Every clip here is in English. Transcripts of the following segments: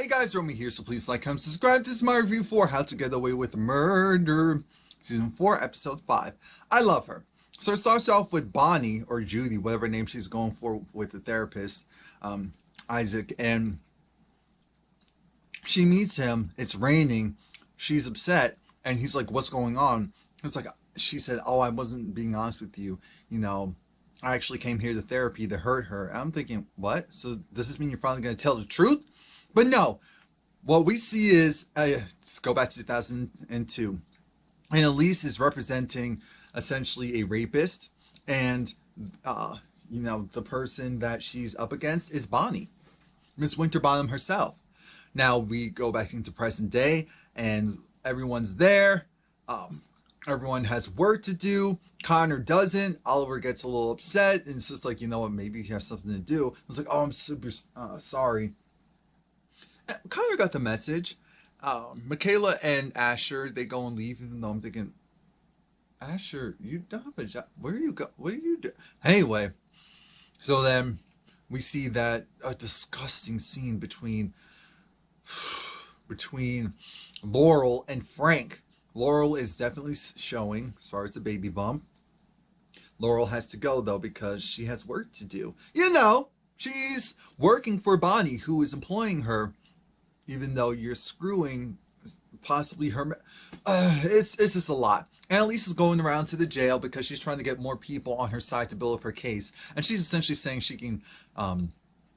Hey guys, Romie here, so please like, comment, subscribe. This is my review for How to Get Away with Murder, Season 4, Episode 5. I love her. So it starts off with Bonnie, or Judy, whatever name she's going for with the therapist, Isaac, and she meets him. It's raining. She's upset, and he's like, what's going on? It's like, she said, oh, I wasn't being honest with you. You know, I actually came here to therapy to hurt her. And I'm thinking, what? So does this mean you're finally going to tell the truth? But no, what we see is, let's go back to 2002. And Elise is representing essentially a rapist. And, you know, the person that she's up against is Bonnie, Miss Winterbottom herself. Now we go back into present day and everyone's there. Everyone has work to do. Connor doesn't. Oliver gets a little upset and it's just like, you know what, maybe he has something to do. I was like, oh, I'm super sorry. Connor got the message. Michaela and Asher, they go and leave, even though I'm thinking, Asher, you don't have a job. Where you go? What are you doing? Anyway, so then we see that a disgusting scene between Laurel and Frank. Laurel is definitely showing as far as the baby bump. Laurel has to go though because she has work to do. You know, she's working for Bonnie, who is employing her. Even though you're screwing possibly her, it's just a lot. Annalise is going around to the jail because she's trying to get more people on her side to build up her case, and she's essentially saying she can.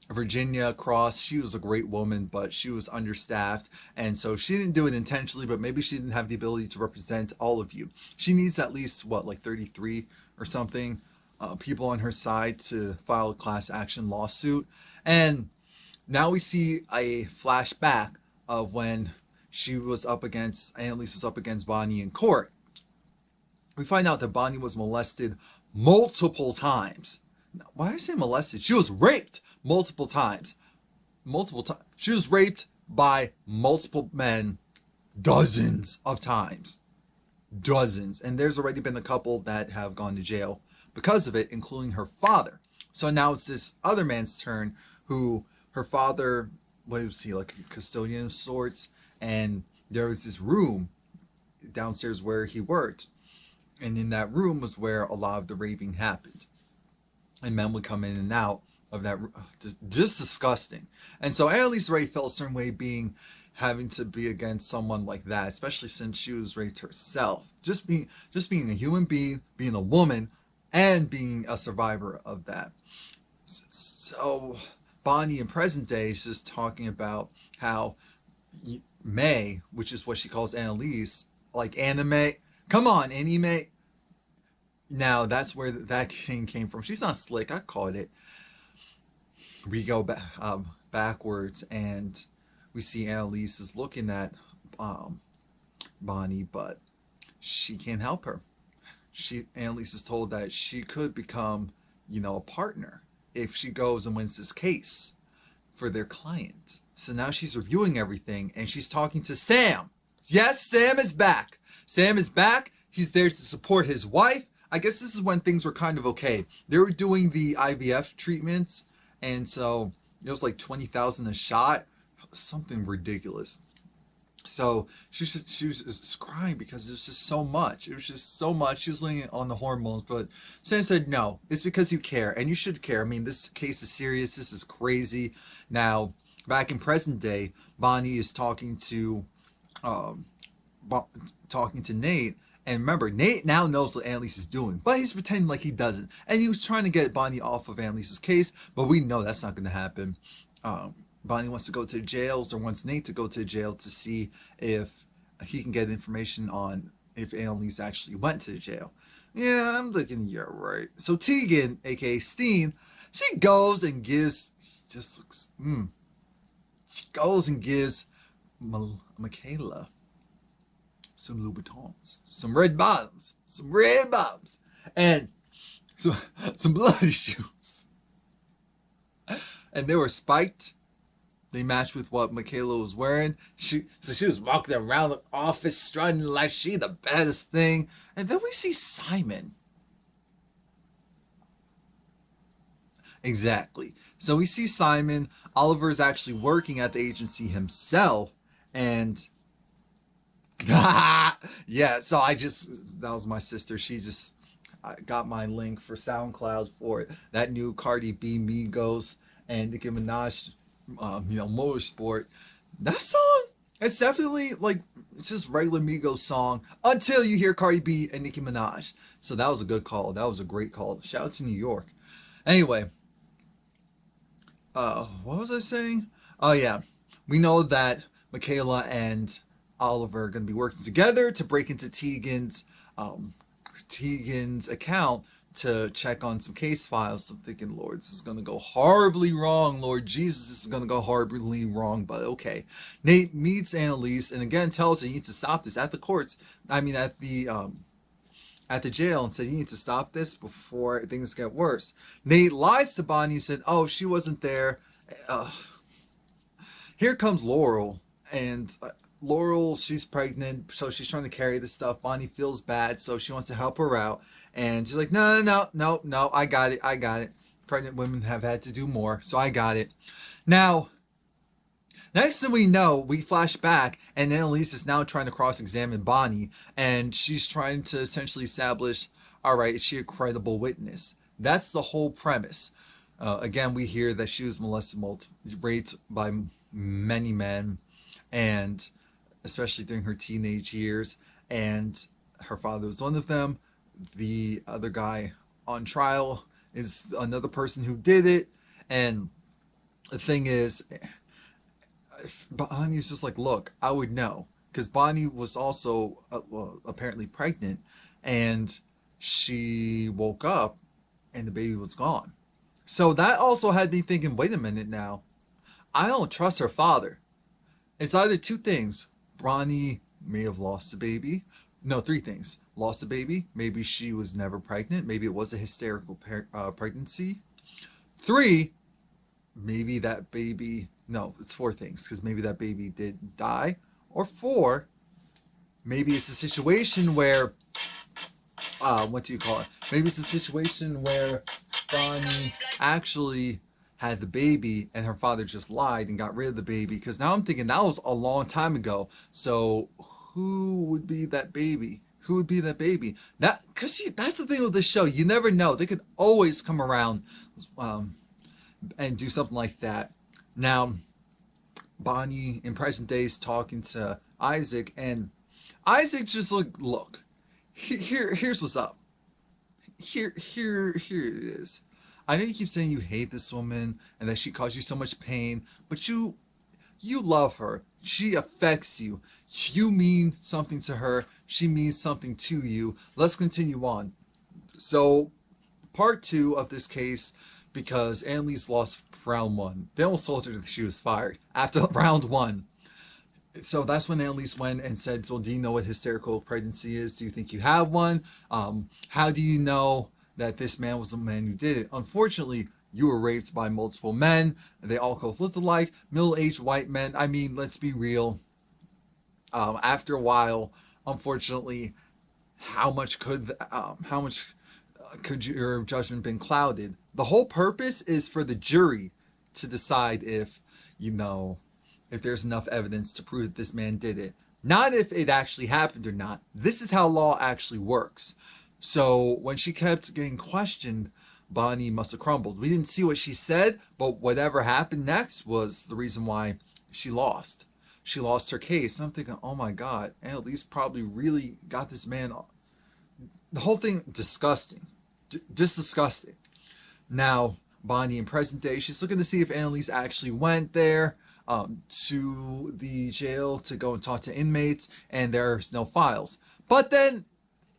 Virginia Cross, she was a great woman, but she was understaffed, and so she didn't do it intentionally, but maybe she didn't have the ability to represent all of you. She needs at least what, like 33 or something people on her side to file a class action lawsuit. And now we see a flashback of when she was up against, Annalise was up against Bonnie in court. We find out that Bonnie was molested multiple times. Why did I say molested? She was raped multiple times. Multiple times. She was raped by multiple men dozens of times. Dozens. And there's already been a couple that have gone to jail because of it, including her father. So now it's this other man's turn who... Her father, what was he, like a custodian of sorts? And there was this room downstairs where he worked. And in that room was where a lot of the raping happened. And men would come in and out of that, just disgusting. And so Annalise Ray felt a certain way having to be against someone like that, especially since she was raped herself. Just being a human being, being a woman, and being a survivor of that. So... Bonnie in present day is just talking about how May, which is what she calls Annalise, like anime. Come on, anime. Now that's where that thing came from. She's not slick. I called it. We go backwards and we see Annalise is looking at Bonnie, but she can't help her. Annalise is told that she could become, you know, a partner if she goes and wins this case for their client. So now she's reviewing everything and she's talking to Sam. Yes, Sam is back. Sam is back. He's there to support his wife. I guess this is when things were kind of okay. They were doing the IVF treatments, and so it was like $20,000 a shot, something ridiculous. So she was just crying because it was just so much. It was just so much. She was leaning on the hormones, but Sam said, no, it's because you care, and you should care. I mean, this case is serious. This is crazy. Now, back in present day, Bonnie is talking to Nate, and remember, Nate now knows what Annalise is doing, but he's pretending like he doesn't. And he was trying to get Bonnie off of Annalise's case, but we know that's not going to happen. Bonnie wants to go to the jails, or wants Nate to go to the jail to see if he can get information on if Annalise actually went to the jail. Yeah, I'm thinking you're right. So Tegan, aka Steen, she goes and gives, just looks, she goes and gives Michaela some Louboutins, some red bottoms, and some bloody shoes. And they were spiked. They matched with what Michaela was wearing. So she was walking around the office strutting like she the baddest thing. And then we see Simon. Exactly. So we see Simon. Oliver is actually working at the agency himself, and yeah. So that was my sister. She just got my link for SoundCloud for that new Cardi B, Migos, and Nicki Minaj, Motorsport. That song, it's definitely like it's just regular Migos song until you hear Cardi B and Nicki Minaj. So that was a good call. That was a great call. Shout out to New York. Anyway, what was I saying? Oh yeah, we know that Michaela and Oliver are going to be working together to break into Tegan's account to check on some case files. I'm thinking, Lord, this is going to go horribly wrong. Lord Jesus, this is going to go horribly wrong, but okay. Nate meets Annalise and again tells her you need to stop this at the courts. I mean, at the jail, and said you need to stop this before things get worse. Nate lies to Bonnie and said, oh, she wasn't there. Here comes Laurel, and Laurel, she's pregnant, so she's trying to carry this stuff. Bonnie feels bad, so she wants to help her out. And she's like, no, I got it. Pregnant women have had to do more, so I got it. Now, next thing we know, we flash back, and Annalise is now trying to cross-examine Bonnie, and she's trying to essentially establish, all right, is she a credible witness? That's the whole premise. Again, we hear that she was molested, raped by many men, and especially during her teenage years, and her father was one of them. The other guy on trial is another person who did it, and the thing is, Bonnie was just like, look, I would know, because Bonnie was also apparently pregnant, and she woke up and the baby was gone. So that also had me thinking, wait a minute now, I don't trust her father. It's either two things. Bonnie may have lost the baby. No, three things. Lost the baby. Maybe she was never pregnant. Maybe it was a hysterical pregnancy. Three, maybe that baby... No, it's four things, because maybe that baby did die. Or four, maybe it's a situation where... what do you call it? Maybe it's a situation where Bonnie actually had the baby and her father just lied and got rid of the baby, because now I'm thinking that was a long time ago. So who would be that baby? Who would be that baby? That, because that's the thing with this show. You never know. They could always come around and do something like that. Now, Bonnie in present day is talking to Isaac, and Isaac just look, here's what's up. Here it is. I know you keep saying you hate this woman and that she caused you so much pain, but you love her. She affects you. You mean something to her. She means something to you. Let's continue on. So, part 2 of this case, because Annalise lost round 1. They almost told her that she was fired after round 1. So that's when Annalise went and said, so do you know what hysterical pregnancy is? Do you think you have one? How do you know that this man was the man who did it? Unfortunately, you were raped by multiple men. They all both looked alike. Middle-aged white men. I mean, let's be real. After a while, unfortunately, how much could your judgment been clouded? The whole purpose is for the jury to decide if, if there's enough evidence to prove that this man did it. Not if it actually happened or not. This is how law actually works. So when she kept getting questioned, Bonnie must have crumbled. We didn't see what she said, but whatever happened next was the reason why she lost. She lost her case. And I'm thinking, oh my God, Annalise probably really got this man. The whole thing, disgusting. Just disgusting. Now, Bonnie in present day, she's looking to see if Annalise actually went there to the jail to go and talk to inmates, and there's no files. But then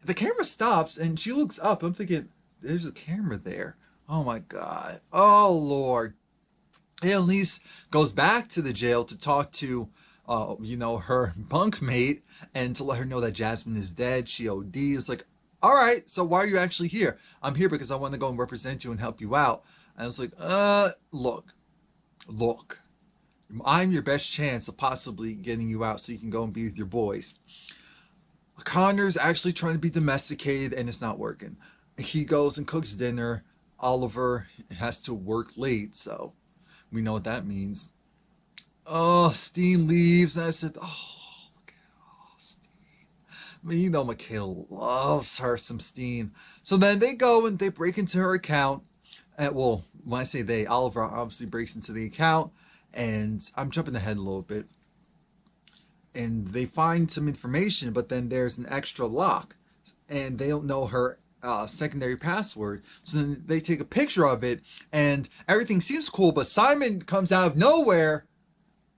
the camera stops and she looks up. I'm thinking, there's a camera there. Oh my God. Oh Lord. Annalise goes back to the jail to talk to, her bunkmate and to let her know that Jasmine is dead. She OD'd. It's like, all right, so why are you actually here? I'm here because I want to go and represent you and help you out. And I was like, look, I'm your best chance of possibly getting you out so you can go and be with your boys. Connor's actually trying to be domesticated and it's not working. He goes and cooks dinner. Oliver has to work late, so we know what that means. Oh, Steen leaves, and I said, oh, Steen. I mean, you know Michaela loves her some Steen. So then they go and they break into her account. And, well, when I say they, Oliver obviously breaks into the account, and I'm jumping ahead a little bit. And they find some information, but then there's an extra lock, and they don't know her secondary password. So then they take a picture of it, and everything seems cool, but Simon comes out of nowhere,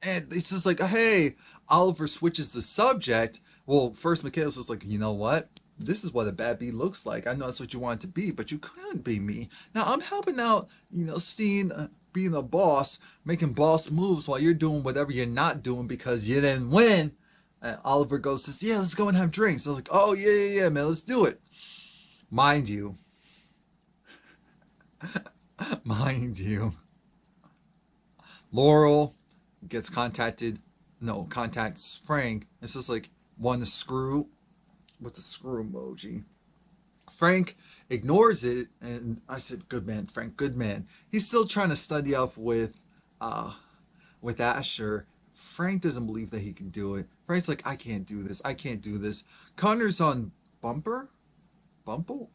and it's just like, hey, Oliver switches the subject. Well, first Michaela's just like, you know what? This is what a bad bee looks like. I know that's what you want it to be, but you couldn't be me. Now I'm helping out, Steen, being a boss, making boss moves while you're doing whatever you're not doing because you didn't win. And Oliver goes, says, yeah, let's go and have drinks. I was like, oh, yeah, man, let's do it. Mind you, Laurel contacts Frank. It's just like, want to screw with the screw emoji. Frank ignores it, and I said, good man, Frank, good man. He's still trying to study up with Asher. Frank doesn't believe that he can do it. Frank's like, I can't do this. Connor's on Bumble?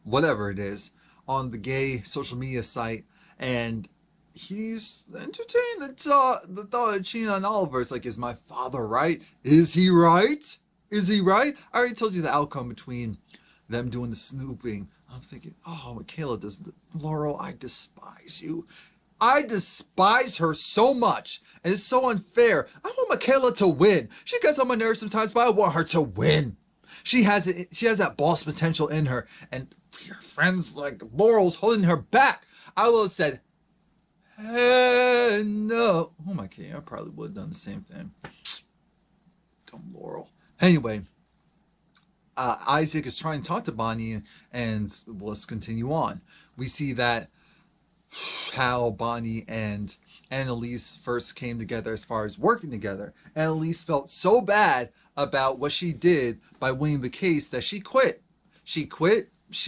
Whatever it is, on the gay social media site, and he's entertained the thought of cheating on Oliver. It's like, is my father right? Is he right? I already told you the outcome between them doing the snooping. I'm thinking, oh, Michaela does. Laurel, I despise you. I despise her so much, and it's so unfair. I want Michaela to win. She gets on my nerves sometimes, but I want her to win. She has it. She has that boss potential in her, and your friends like Laurel's holding her back. I would have said, hey, no. Oh my God, I probably would have done the same thing. Dumb Laurel. Anyway, Isaac is trying to talk to Bonnie, and let's continue on. We see that how Bonnie and Annalise first came together as far as working together. Annalise felt so bad about what she did by winning the case that she quit. She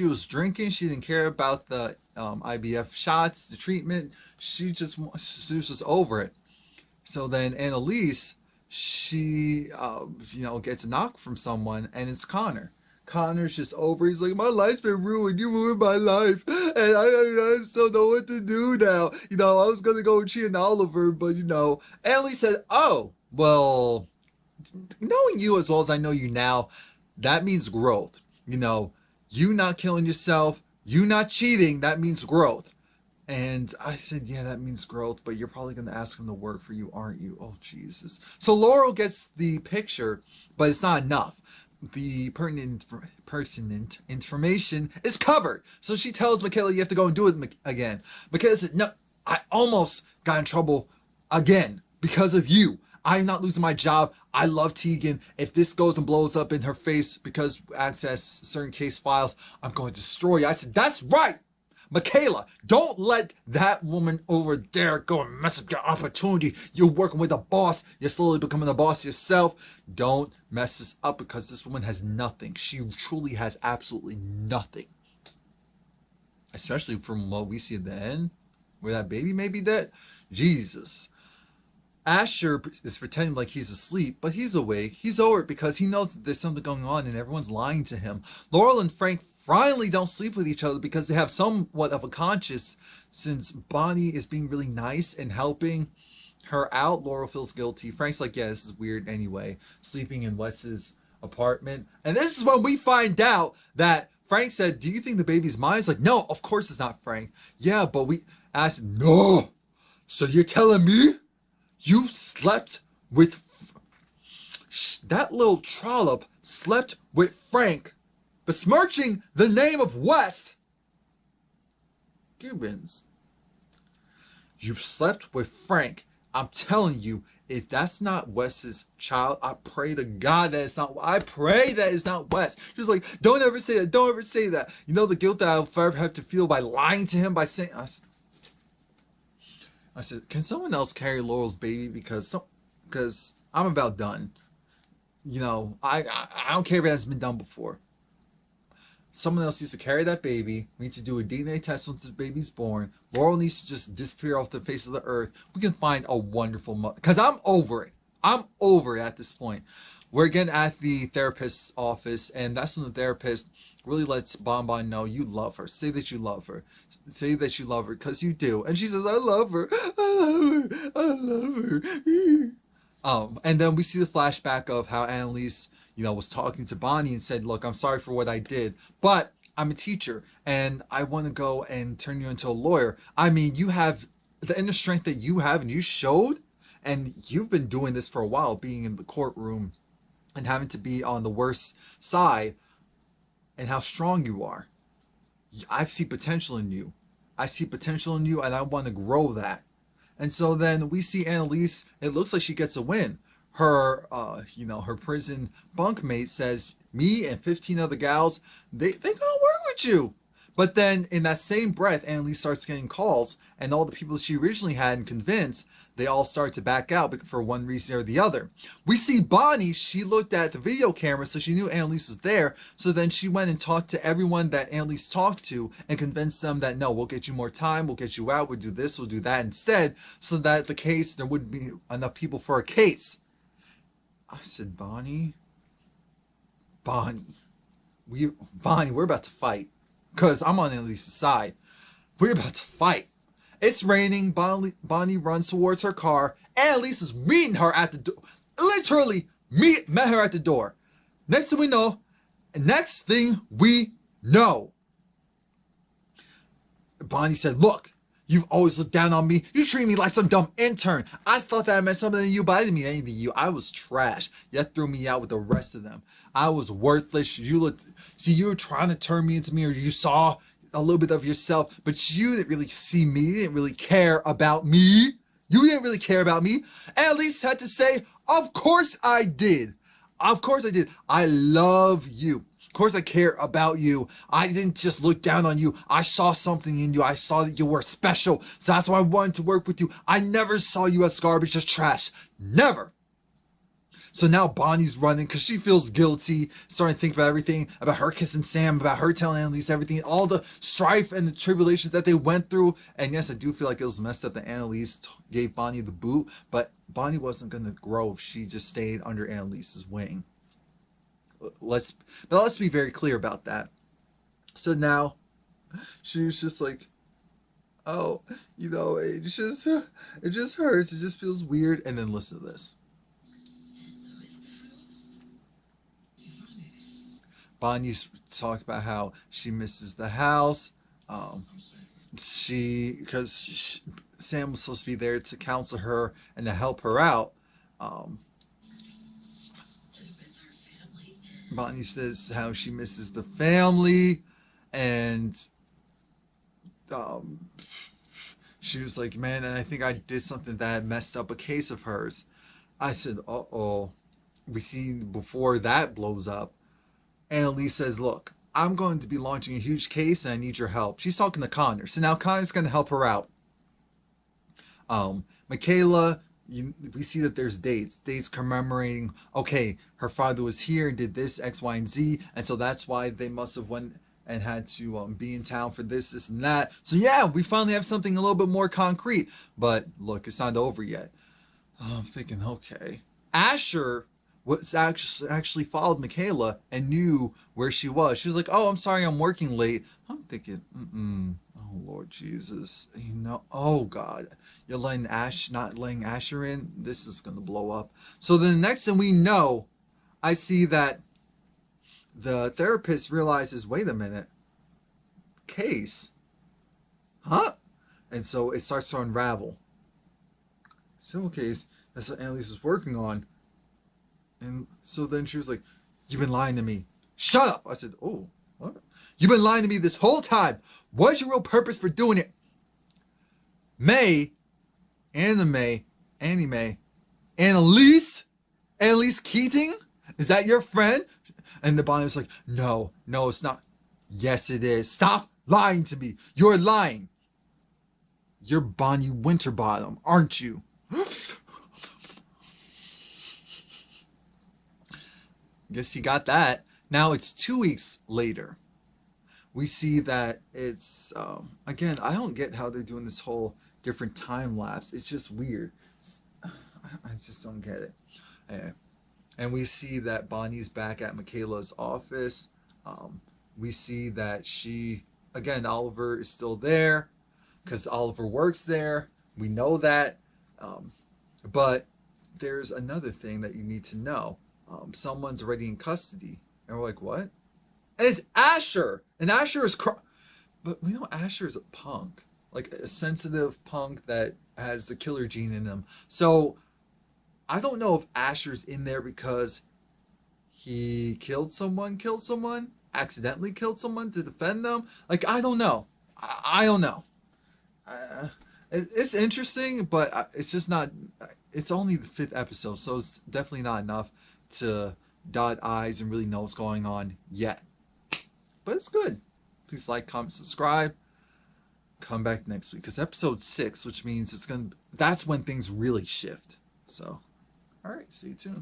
was drinking. She didn't care about the IBF shots, the treatment. She was just over it. So then Annalise, she gets a knock from someone, and it's Connor. Connor's just over. He's like, my life's been ruined. You ruined my life, and I just don't know what to do now. I was gonna go cheat on Oliver, but Annalise said, oh, well, knowing you as well as I know you now, that means growth. You not killing yourself, you not cheating, that means growth. And I said, yeah, that means growth, but you're probably going to ask him to work for you, aren't you? Oh, Jesus. So Laurel gets the picture, but it's not enough. The pertinent information is covered. So she tells Michaela, you have to go and do it again. Michaela said, no, I almost got in trouble again because of you. I'm not losing my job. I love Tegan. If this goes and blows up in her face because we access certain case files, I'm going to destroy you. I said, that's right. Michaela, don't let that woman over there go and mess up your opportunity. You're working with a boss. You're slowly becoming a boss yourself. Don't mess this up because this woman has nothing. She truly has absolutely nothing. Especially from what we see at the end, where that baby may be dead. Jesus. Asher is pretending like he's asleep, but he's awake. He's over it because he knows that there's something going on and everyone's lying to him. Laurel and Frank finally don't sleep with each other because they have somewhat of a conscience. Since Bonnie is being really nice and helping her out, Laurel feels guilty. Frank's like, yeah, this is weird anyway, sleeping in Wes's apartment. And this is when we find out that Frank said, do you think the baby's mine? He's like, no, of course it's not Frank. Yeah, but we asked, no. So you're telling me you slept with that little trollop slept with Frank, besmirching the name of Wes Gibbons. You slept with Frank. I'm telling you, if that's not Wes's child, I pray to God that it's not. I pray that it's not Wes. She was like, don't ever say that. Don't ever say that. You know the guilt that I'll forever have to feel by lying to him, by saying. I said, can someone else carry Laurel's baby because I'm about done. I don't care if it hasn't been done before. someone else needs to carry that baby. We need to do a DNA test once the baby's born. Laurel needs to just disappear off the face of the earth. We can find a wonderful mother. Because I'm over it. I'm over it at this point. We're again at the therapist's office, and that's when the therapist really lets Bonbon know you love her. Say that you love her. Say that you love her, because you do. And she says, I love her. I love her. I love her. And then we see the flashback of how Annalise, was talking to Bonnie and said, look, I'm sorry for what I did, but I'm a teacher, and I want to go and turn you into a lawyer. I mean, you have the inner strength that you have, and you showed, and you've been doing this for a while, being in the courtroom and having to be on the worst side, and how strong you are. I see potential in you. I see potential in you, and I want to grow that. And so then we see Annalise. It looks like she gets a win. Her, her prison bunkmate says, me and 15 other gals, they gonna work with you. But then in that same breath, Annalise starts getting calls, and all the people she originally had convinced, they all start to back out for one reason or the other. We see Bonnie, she looked at the video camera, so she knew Annalise was there. So then she went and talked to everyone that Annalise talked to and convinced them that, no, we'll get you more time, we'll get you out, we'll do this, we'll do that instead, so that the case, there wouldn't be enough people for a case. I said, Bonnie, we're about to fight. Because I'm on Annalise's side. We're about to fight. It's raining. Bonnie runs towards her car. Annalise is meeting her at the door. Literally met her at the door. Next thing we know, Bonnie said, look, you've always looked down on me. You treat me like some dumb intern. I thought that I meant something to you, but I didn't mean anything to you. I was trash. You threw me out with the rest of them. I was worthless. You were trying to turn me into me, or you saw a little bit of yourself, but you didn't really see me. You didn't really care about me. You didn't really care about me. Annalise had to say, of course I did. Of course I did. I love you. Of course I care about you. I didn't just look down on you. I saw something in you. I saw that you were special. So that's why I wanted to work with you. I never saw you as garbage, as trash. Never. So now Bonnie's running because she feels guilty, starting to think about everything, about her kissing Sam, about her telling Annalise everything, all the strife and the tribulations that they went through. And yes, I do feel like it was messed up that Annalise gave Bonnie the boot, but Bonnie wasn't going to grow if she just stayed under Annalise's wing. Let's be very clear about that. So now she was just like, oh, it just hurts. It just feels weird. And then listen to this. Bonnie's talked about how she misses the house. Because Sam was supposed to be there to counsel her and to help her out. Bonnie says how she misses the family, and she was like, man, and I think I did something that messed up a case of hers. I said, uh-oh. We see before that blows up, Annalise says, look, I'm going to be launching a huge case and I need your help. She's talking to Connor. So now Connor's going to help her out. Michaela, we see that there's dates commemorating, okay, her father was here and did this, X, Y, and Z. And so that's why they must have went and had to be in town for this, and that. So yeah, we finally have something a little bit more concrete. But look, it's not over yet. I'm thinking, okay. Asher was actually followed Michaela and knew where she was. She was like, oh, I'm sorry, I'm working late. I'm thinking, oh Lord Jesus, oh God, you're not letting Asher in. This is gonna blow up. So then the next thing we know, I see that the therapist realizes, wait a minute, case, huh? And so it starts to unravel. Civil case, that's what Annalise was working on. And so then she was like, you've been lying to me. Shut up. I said, oh, what? You've been lying to me this whole time. What's your real purpose for doing it? Annalise Keating? Is that your friend? And the Bonnie was like, no, it's not. Yes, it is. Stop lying to me. You're lying. You're Bonnie Winterbottom, aren't you? Guess you got that. Now it's 2 weeks later. We see that it's again, I don't get how they're doing this whole different time lapse. It's just weird. I just don't get it. Anyway. And we see that Bonnie's back at Michaela's office. We see that again, Oliver is still there because Oliver works there. We know that. But there's another thing that you need to know. Someone's already in custody. And we're like, what? And it's Asher. And Asher is but we know Asher is a punk. Like a sensitive punk that has the killer gene in him. So I don't know if Asher's in there because he killed someone, accidentally killed someone to defend them. Like, I don't know. I don't know. It's interesting, but it's just not. It's only the 5th episode, so it's definitely not enough to dot I's and really know what's going on yet. But it's good. Please like, comment, subscribe. Come back next week because episode 6, which means that's when things really shift. So. All right, stay tuned.